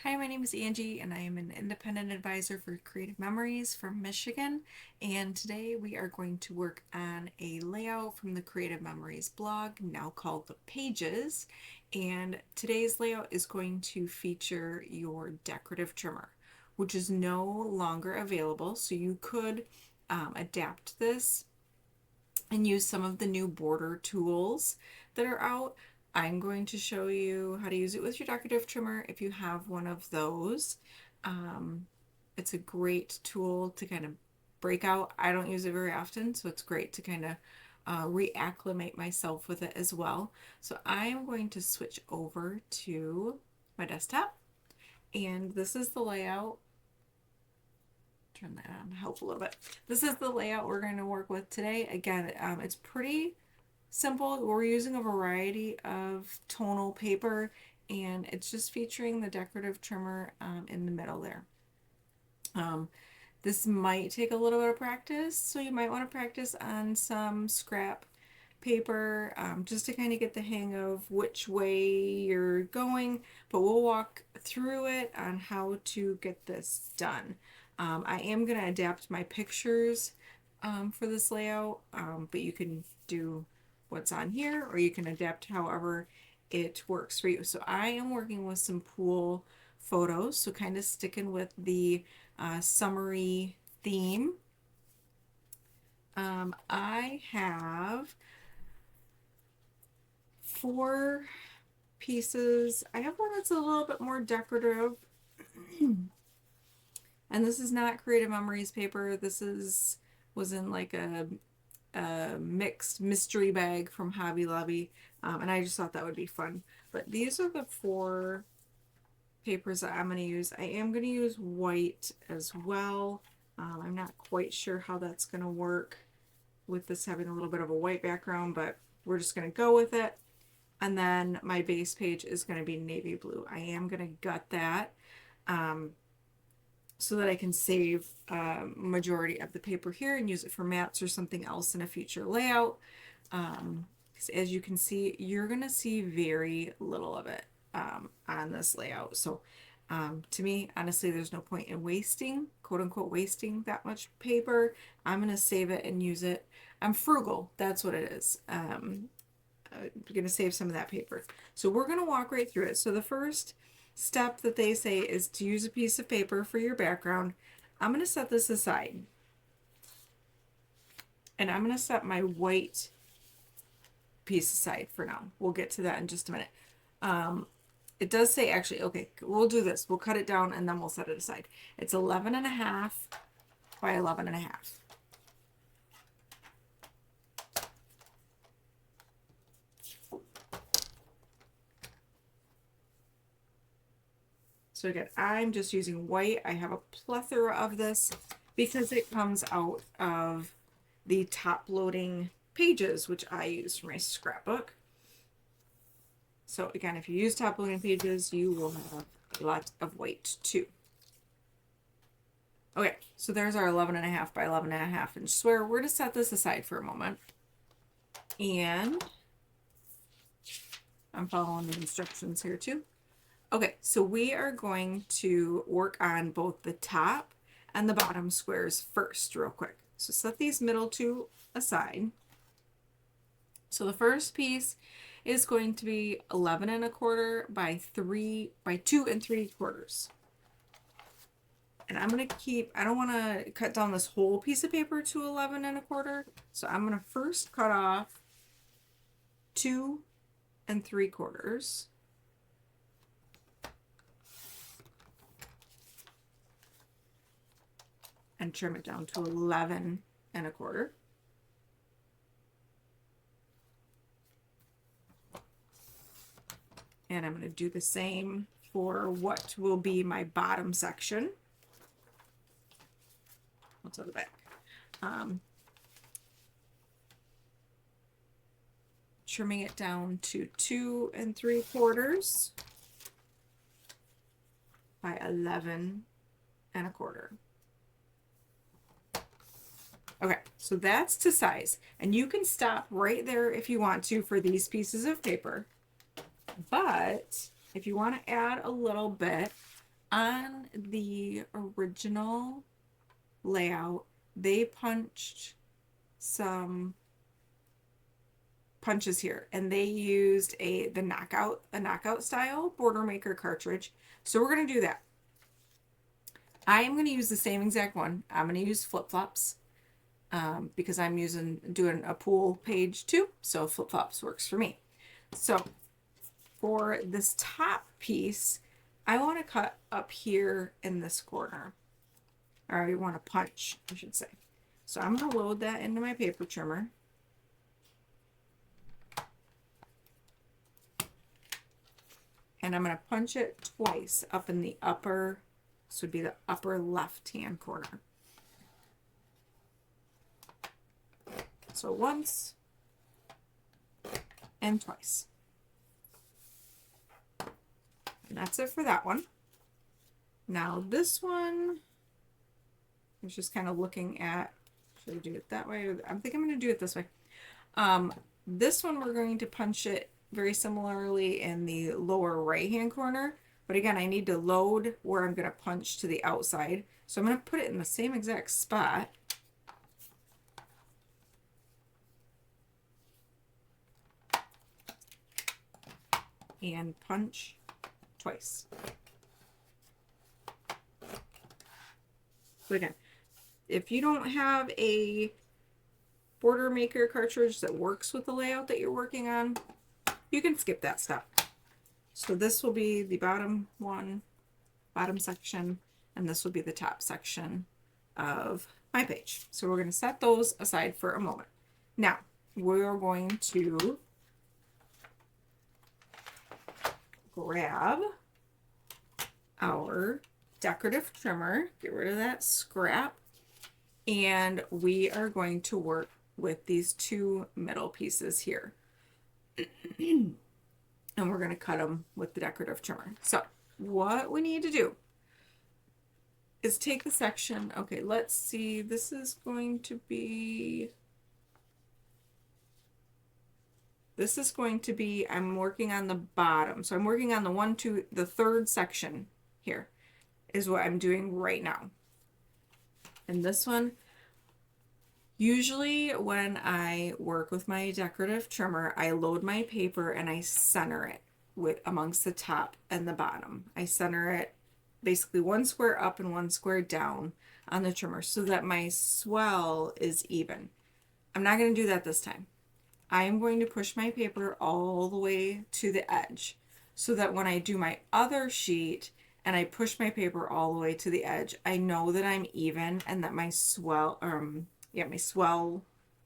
Hi, my name is Angie, and I am an independent advisor for Creative Memories from Michigan. And today we are going to work on a layout from the Creative Memories blog, now called the Pages. And today's layout is going to feature your decorative trimmer, which is no longer available. So you could adapt this and use some of the new border tools that are out. I'm going to show you how to use it with your decorative trimmer if you have one of those. Um, it's a great tool to kind of break out. I don't use it very often, so it's great to kind of reacclimate myself with it as well. So I am going to switch over to my desktop, and this is the layout. Turn that on to help a little bit. This is the layout we're going to work with today. Again, it's pretty simple. We're using a variety of tonal paper, and it's just featuring the decorative trimmer in the middle there. This might take a little bit of practice, so you might want to practice on some scrap paper just to kind of get the hang of which way you're going, but we'll walk through it on how to get this done. I am going to adapt my pictures for this layout, but you can do what's on here or you can adapt however it works for you. So I am working with some pool photos, so kind of sticking with the summery theme. I have 4 pieces. I have one that's a little bit more decorative. And this is not Creative Memories paper. This was in like a mixed mystery bag from Hobby Lobby. And I just thought that would be fun. But these are the 4 papers that I'm going to use. I am going to use white as well. I'm not quite sure how that's going to work with this having a little bit of a white background, but we're just going to go with it. And then my base page is going to be navy blue. I am going to gut that so that I can save majority of the paper here and use it for mats or something else in a future layout. As you can see, you're going to see very little of it on this layout. So to me, honestly, there's no point in wasting, quote unquote, wasting that much paper. I'm going to save it and use it. I'm frugal. That's what it is. Going to save some of that paper. So we're going to walk right through it. So the first step that they say is to use a piece of paper for your background. I'm going to set this aside. And I'm going to set my white piece aside for now. We'll get to that in just a minute. It does say actually, okay, we'll do this. We'll cut it down and then we'll set it aside. It's 11.5 by 11.5. So again, I'm just using white. I have a plethora of this because it comes out of the top loading pages, which I use for my scrapbook. So again, if you use top loading pages, you will have a lot of white too. Okay, so there's our 11.5 by 11.5 inch square. We're to set this aside for a moment. And I'm following the instructions here too. Okay, so we are going to work on both the top and the bottom squares first, real quick. So set these middle 2 aside. So the first piece is going to be 11.25 by 2 3/4. And I'm going to keep, I don't want to cut down this whole piece of paper to 11.25. So I'm going to first cut off 2 3/4. And trim it down to 11.25. And I'm going to do the same for what will be my bottom section. What's on the back? Trimming it down to 2 3/4 by 11.25. Okay, so that's to size. And you can stop right there if you want to for these pieces of paper. But if you want to add a little bit, on the original layout, they punched some punches here, and they used a knockout style border maker cartridge. So we're going to do that. I am going to use the same exact one. I'm going to use flip-flops because I'm doing a pool page too, so flip-flops works for me. So for this top piece, I want to cut up here in this corner, or I want to punch, I should say. So I'm going to load that into my paper trimmer. And I'm going to punch it twice up in the upper, this would be the upper left-hand corner. So once and twice. And that's it for that one. Now this one, I was just kind of looking at, should I do it that way? I think I'm going to do it this way. This one we're going to punch it very similarly in the lower right hand corner, but again I need to load where I'm going to punch to the outside, so I'm going to put it in the same exact spot. And punch twice. So again, if you don't have a border maker cartridge that works with the layout that you're working on, you can skip that step. So this will be the bottom section, and this will be the top section of my page. So we're going to set those aside for a moment. Now we're going to grab our decorative trimmer, get rid of that scrap, and we are going to work with these two middle pieces here. And we're going to cut them with the decorative trimmer. So what we need to do is take the section, okay, let's see, this is going to be, I'm working on the bottom. So I'm working on the third section here is what I'm doing right now. And this one, usually when I work with my decorative trimmer, I load my paper and I center it amongst the top and the bottom. I center it basically one square up and one square down on the trimmer so that my swell is even. I'm not going to do that this time. I am going to push my paper all the way to the edge so that when I do my other sheet and I push my paper all the way to the edge, I know that I'm even and that my swell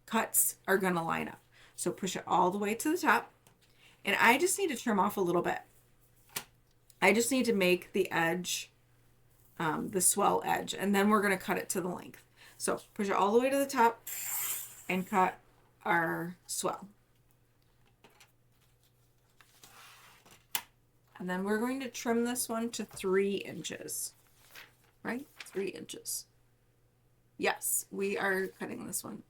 cuts are going to line up. So push it all the way to the top, and I just need to trim off a little bit. I just need to make the edge, the swell edge, and then we're going to cut it to the length. So push it all the way to the top and cut our swell. And then we're going to trim this one to 3 inches, right? 3 inches. Yes, we are cutting this one.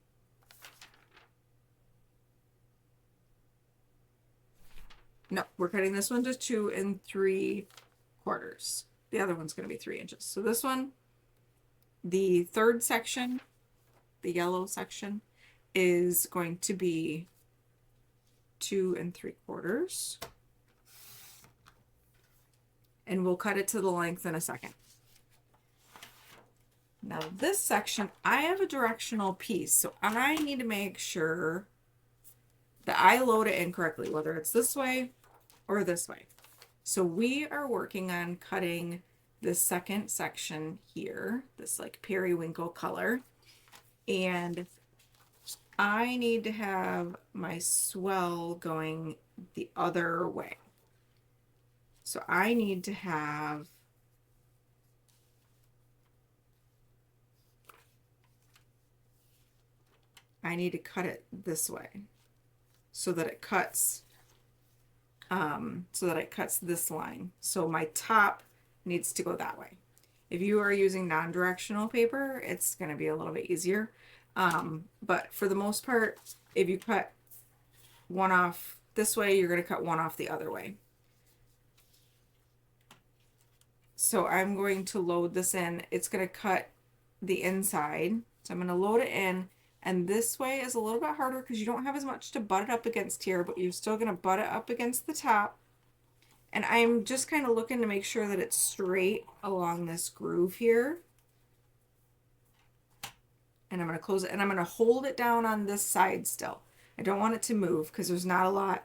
No, we're cutting this one to 2 3/4. The other one's going to be 3 inches. So this one, the third section, the yellow section, is going to be 2 3/4. And we'll cut it to the length in a second. Now this section, I have a directional piece, so I need to make sure that I load it in correctly, whether it's this way or this way. So we are working on cutting the second section here, this like periwinkle color, and I need to have my swell going the other way. So I need to have cut it this way so that it cuts this line. So my top needs to go that way. If you are using non-directional paper, it's going to be a little bit easier. But for the most part, if you cut one off this way, you're going to cut one off the other way. So I'm going to load this in. It's going to cut the inside. So I'm going to load it in. And this way is a little bit harder because you don't have as much to butt it up against here, but you're still going to butt it up against the top. And I'm just kind of looking to make sure that it's straight along this groove here. And I'm going to close it, and I'm going to hold it down on this side still. I don't want it to move because there's not a lot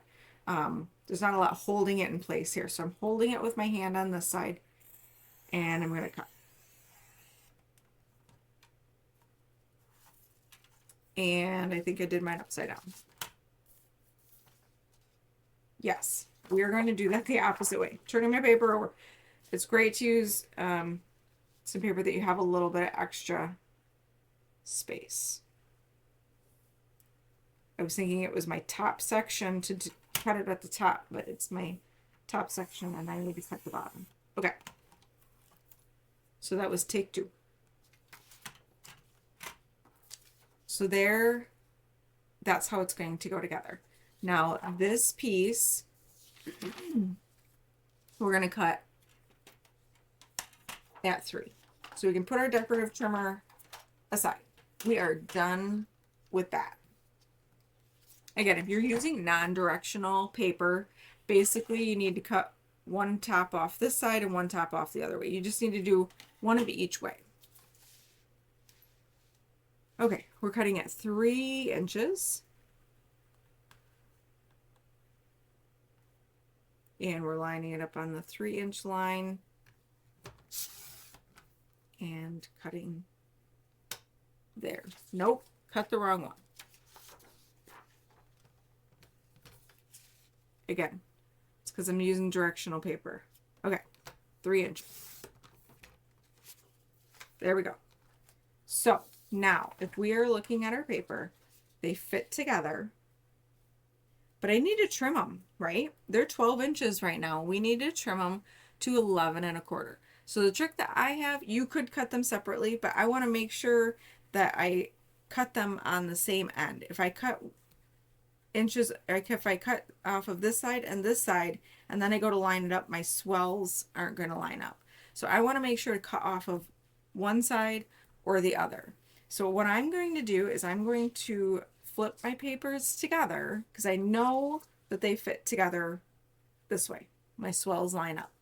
holding it in place here. So I'm holding it with my hand on this side, and I'm going to cut. And I think I did mine upside down. Yes, we are going to do that the opposite way. Turning my paper over. It's great to use some paper that you have a little bit of extra space. I was thinking it was my top section to cut it at the top, but it's my top section and I need to cut the bottom. Okay. So that was take 2. So there, that's how it's going to go together. Now this piece, we're going to cut at 3. So we can put our decorative trimmer aside. We are done with that. Again, if you're using non-directional paper, basically you need to cut one top off this side and one top off the other way. You just need to do one of each way. Okay, we're cutting at 3 inches. And we're lining it up on the 3-inch line and cutting there. Nope, cut the wrong one. Again, it's because I'm using directional paper. Okay, 3 inches. There we go. So now, if we are looking at our paper, they fit together, but I need to trim them, right? They're 12 inches right now. We need to trim them to 11 1/4. So the trick that I have, you could cut them separately, but I want to make sure that I cut them on the same end. If I cut inches, like if I cut off of this side, and then I go to line it up, my swells aren't going to line up. So I want to make sure to cut off of one side or the other. So what I'm going to do is I'm going to flip my papers together because I know that they fit together this way. My swells line up.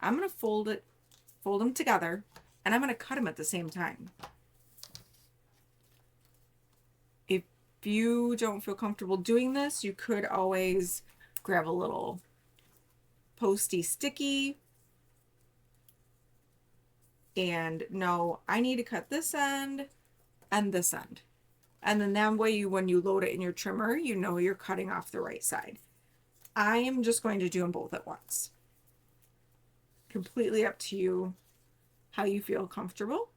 I'm going to fold them together, and I'm going to cut them at the same time. If you don't feel comfortable doing this, you could always grab a little posty sticky and know I need to cut this end and this end. And then that way, when you load it in your trimmer, you know you're cutting off the right side. I am just going to do them both at once. Completely up to you how you feel comfortable.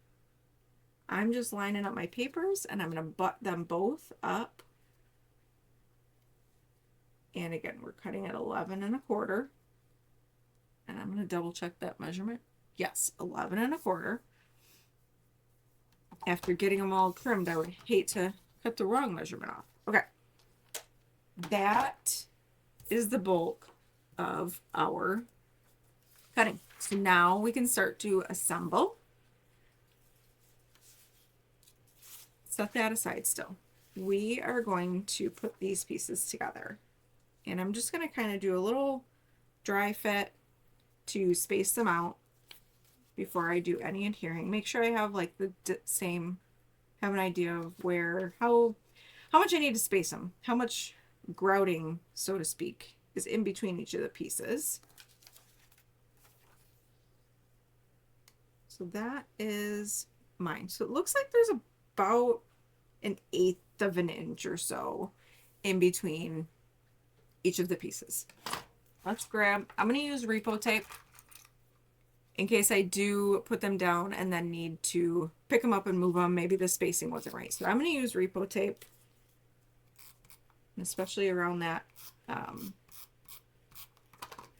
I'm just lining up my papers, and I'm going to butt them both up. And again, we're cutting at 11 1/4. And I'm going to double check that measurement. Yes, 11 1/4. After getting them all trimmed, I would hate to cut the wrong measurement off. Okay. That is the bulk of our cutting. So now we can start to assemble. Set that aside still. We are going to put these pieces together. And I'm just going to kind of do a little dry fit to space them out before I do any adhering. Make sure I have like the same, have an idea of how much I need to space them, how much grouting, so to speak, is in between each of the pieces. So that is mine. So it looks like there's about 1/8 of an inch or so in between each of the pieces. I'm going to use repo tape in case I do put them down and then need to pick them up and move them. Maybe the spacing wasn't right. So I'm going to use repo tape, especially around that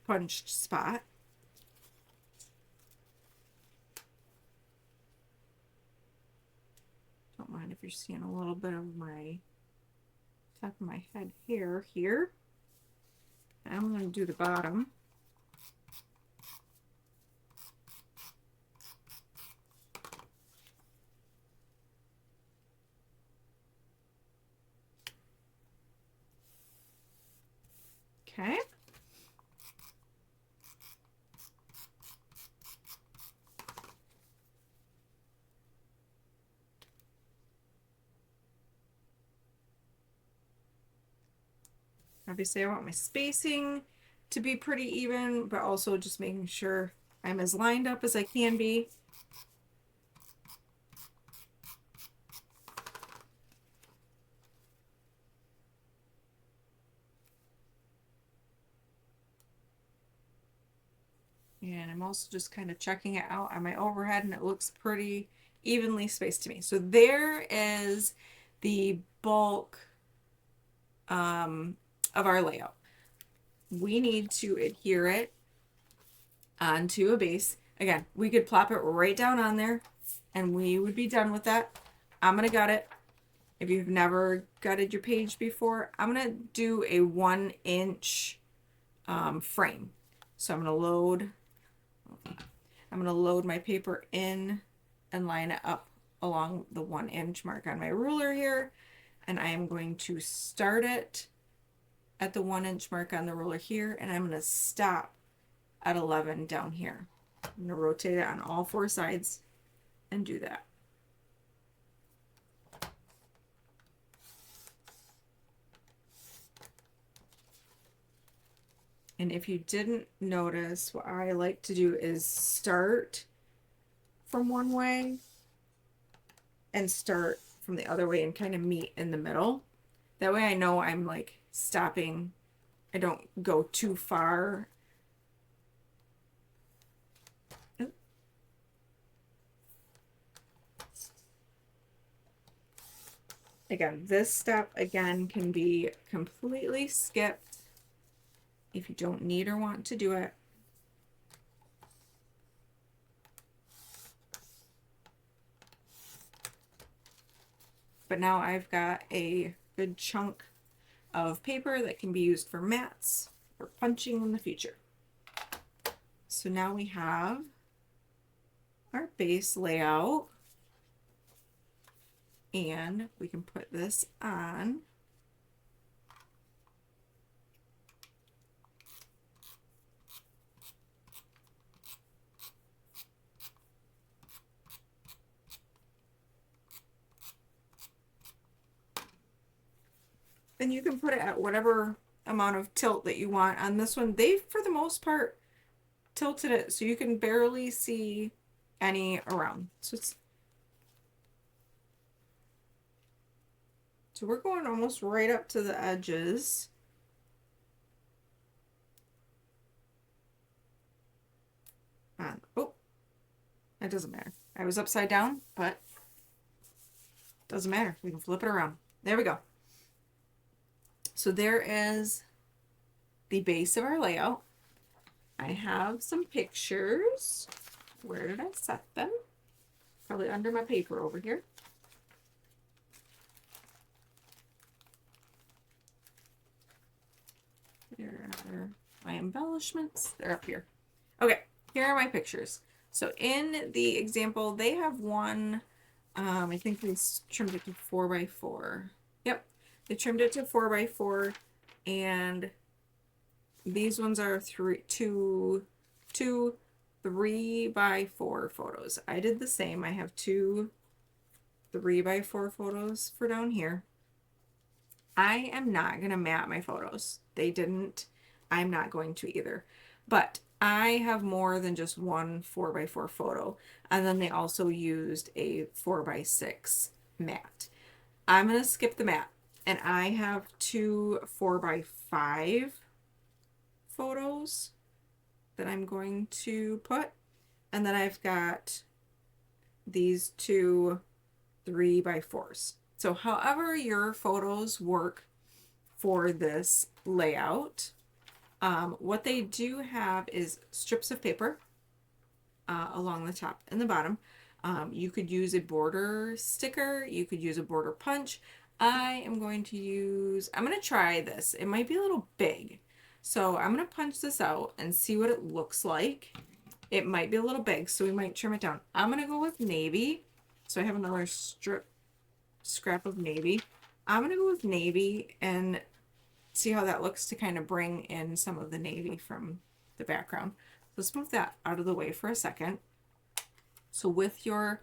punched spot. Don't mind if you're seeing a little bit of my top of my head hair here. I'm going to do the bottom. Obviously I want my spacing to be pretty even, but also just making sure I'm as lined up as I can be. And I'm also just kind of checking it out on my overhead, and it looks pretty evenly spaced to me. So there is the bulk of our layout. We need to adhere it onto a base. Again, we could plop it right down on there and we would be done with that. I'm gonna gut it. If you've never gutted your page before, I'm gonna do a 1 inch frame. So I'm gonna load my paper in and line it up along the 1 inch mark on my ruler here. And I am going to start it at the 1 inch mark on the ruler here, and I'm gonna stop at 11 down here. I'm gonna rotate it on all 4 sides and do that. And if you didn't notice, what I like to do is start from one way and start from the other way and kind of meet in the middle. That way I know I'm like stopping. I don't go too far. Again, this step again can be completely skipped if you don't need or want to do it. But now I've got a good chunk of paper that can be used for mats or punching in the future. So now we have our base layout, and we can put this on. And you can put it at whatever amount of tilt that you want. On this one, they, for the most part, tilted it so you can barely see any around. So we're going almost right up to the edges. And, oh, it doesn't matter. I was upside down, but doesn't matter. We can flip it around. There we go. So there is the base of our layout. I have some pictures. Where did I set them? Probably under my paper over here. There are my embellishments. They're up here. Okay, here are my pictures. So in the example, they have one, I think they trimmed it to 4x4. Yep, they trimmed it to 4x4, and these ones are two 3x4 photos. I did the same. I have 2 3x4 photos for down here. I am not going to mat my photos. They didn't. I'm not going to either. But I have more than just one 4x4 photo. And then they also used a 4x6 mat. I'm going to skip the mat. And I have 2 4x5 photos that I'm going to put. And then I've got these 2 3x4s. So however your photos work for this layout, what they do have is strips of paper along the top and the bottom. You could use a border sticker. You could use a border punch. I'm going to try this. It might be a little big. So I'm going to punch this out and see what it looks like. It might be a little big, so we might trim it down. I'm going to go with navy. So I have another scrap of navy. I'm going to go with navy and see how that looks to kind of bring in some of the navy from the background. Let's move that out of the way for a second. So with your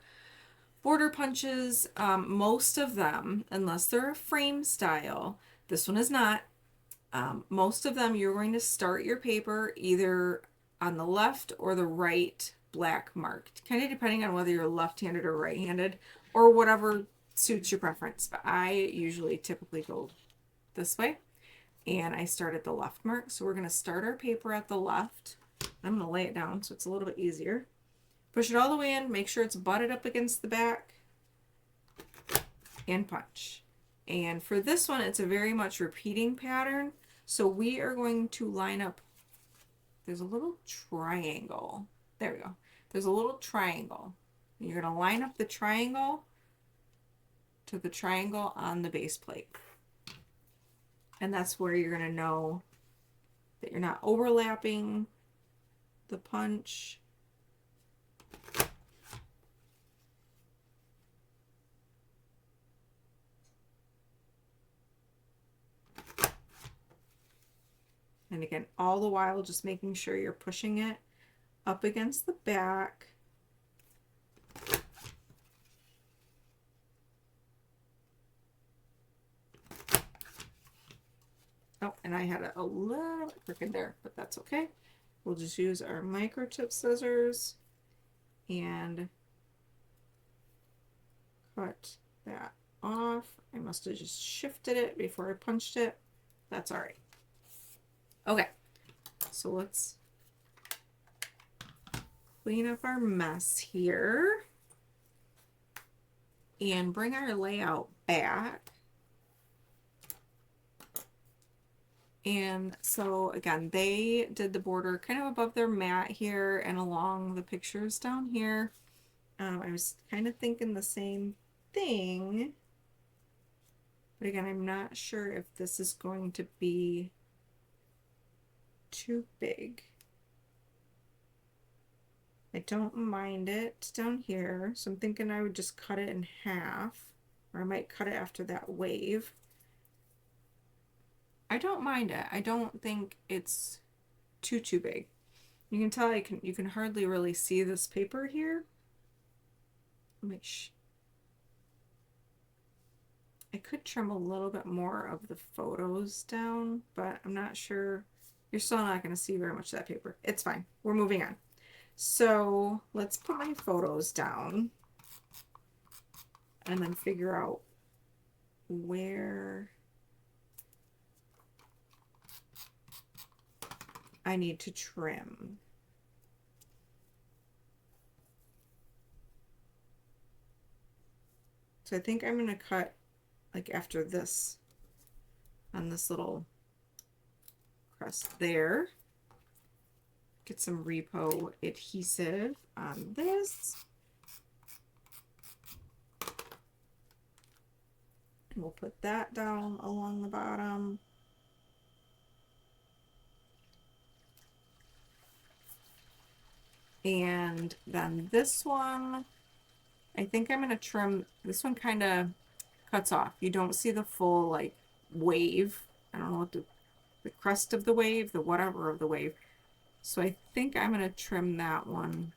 border punches, most of them, unless they're a frame style, this one is not, Most of them, you're going to start your paper either on the left or the right black mark, kind of depending on whether you're left-handed or right-handed, or whatever suits your preference. But I usually typically go this way, and I start at the left mark. So we're going to start our paper at the left. I'm going to lay it down so it's a little bit easier. Push it all the way in, make sure it's butted up against the back, and punch. And for this one, it's a very much repeating pattern. So we are going to line up, there's a little triangle. There we go. There's a little triangle. You're going to line up the triangle to the triangle on the base plate. And that's where you're going to know that you're not overlapping the punch. And again, all the while just making sure you're pushing it up against the back. Oh, and I had a little bit crooked there, but that's okay. We'll just use our microtip scissors and cut that off. I must have just shifted it before I punched it. That's all right. Okay, so let's clean up our mess here and bring our layout back. And so again, they did the border kind of above their mat here and along the pictures down here. I was kind of thinking the same thing, but again, I'm not sure if this is going to be too big. I don't mind it down here, so I'm thinking I would just cut it in half, or I might cut it after that wave. I don't mind it. I don't think it's too big. You can tell you can hardly really see this paper here. I could trim a little bit more of the photos down, but I'm not sure. You're still not going to see very much of that paper. It's fine. We're moving on. So let's put my photos down and then figure out where I need to trim. So I think I'm going to cut like after this on this little crest there. Get some repo adhesive on this. And we'll put that down along the bottom. And then this one, I think I'm going to trim. This one kind of cuts off. You don't see the full like wave. I don't know what the crest of the wave, the whatever of the wave. So I think I'm going to trim that one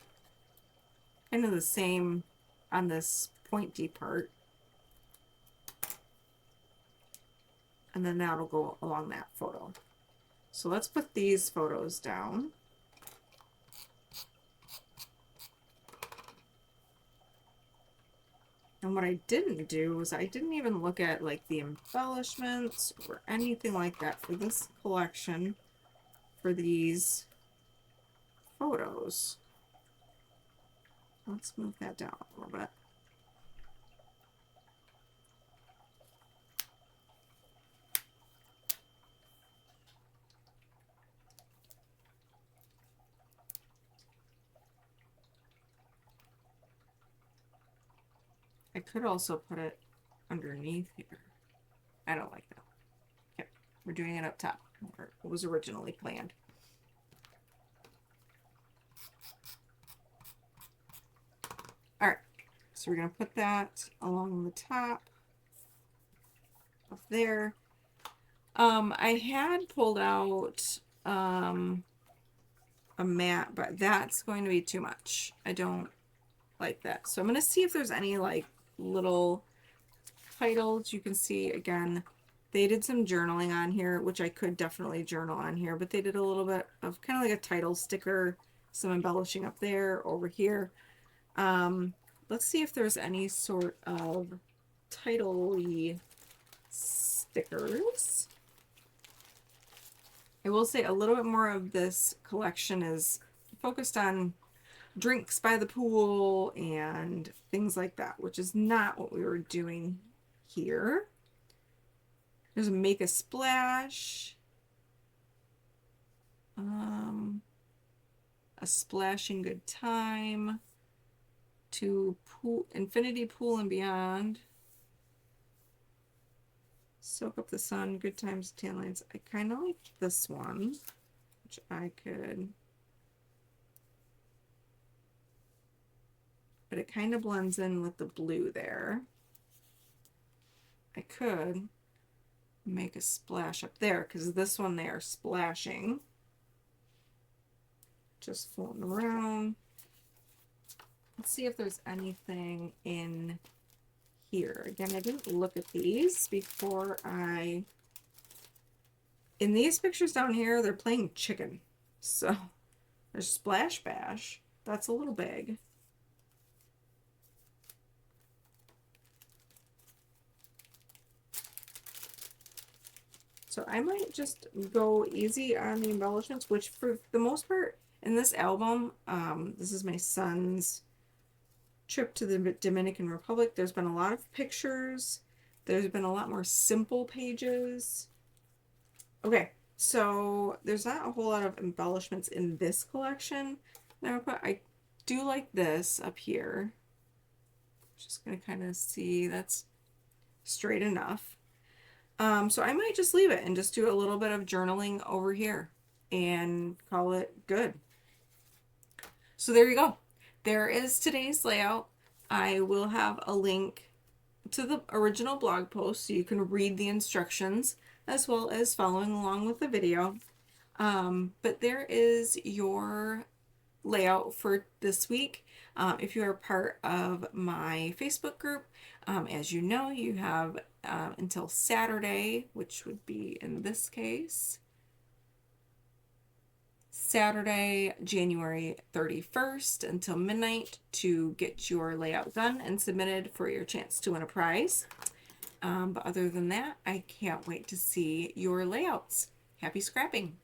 kind of the same on this pointy part. And then that'll go along that photo. So let's put these photos down. And what I didn't do was I didn't even look at like the embellishments or anything like that for this collection for these photos. Let's move that down a little bit. I could also put it underneath here. I don't like that. Okay, we're doing it up top, or it was originally planned. All right, so we're going to put that along the top of there. I had pulled out a mat, but that's going to be too much. I don't like that. So I'm going to see if there's any like little titles. You can see again, They did some journaling on here, which I could definitely journal on here, but they did a little bit of kind of like a title sticker, some embellishing up there, over here. Let's see if there's any sort of title-y stickers. I will say a little bit more of this collection is focused on drinks by the pool and things like that, which is not what we were doing here. There's a make a splash, a splashing good time, to pool, infinity pool and beyond, soak up the sun, good times, tan lines. I kind of like this one, which I could, but it kind of blends in with the blue there. I could make a splash up there because this one they are splashing, just floating around. Let's see if there's anything in here. Again, I didn't look at these before in these pictures down here, they're playing chicken. So there's Splash Bash. That's a little big. So I might just go easy on the embellishments, which for the most part in this album, this is my son's trip to the Dominican Republic. There's been a lot of pictures. There's been a lot more simple pages. Okay, so there's not a whole lot of embellishments in this collection. Now, but I do like this up here. Just gonna kind of see that's straight enough. So I might just leave it and just do a little bit of journaling over here and call it good. So there you go. There is today's layout. I will have a link to the original blog post so you can read the instructions as well as following along with the video. But there is your layout for this week. If you are part of my Facebook group, as you know, you have until Saturday, which would be in this case, Saturday, January 31st until midnight to get your layout done and submitted for your chance to win a prize. But other than that, I can't wait to see your layouts. Happy scrapping!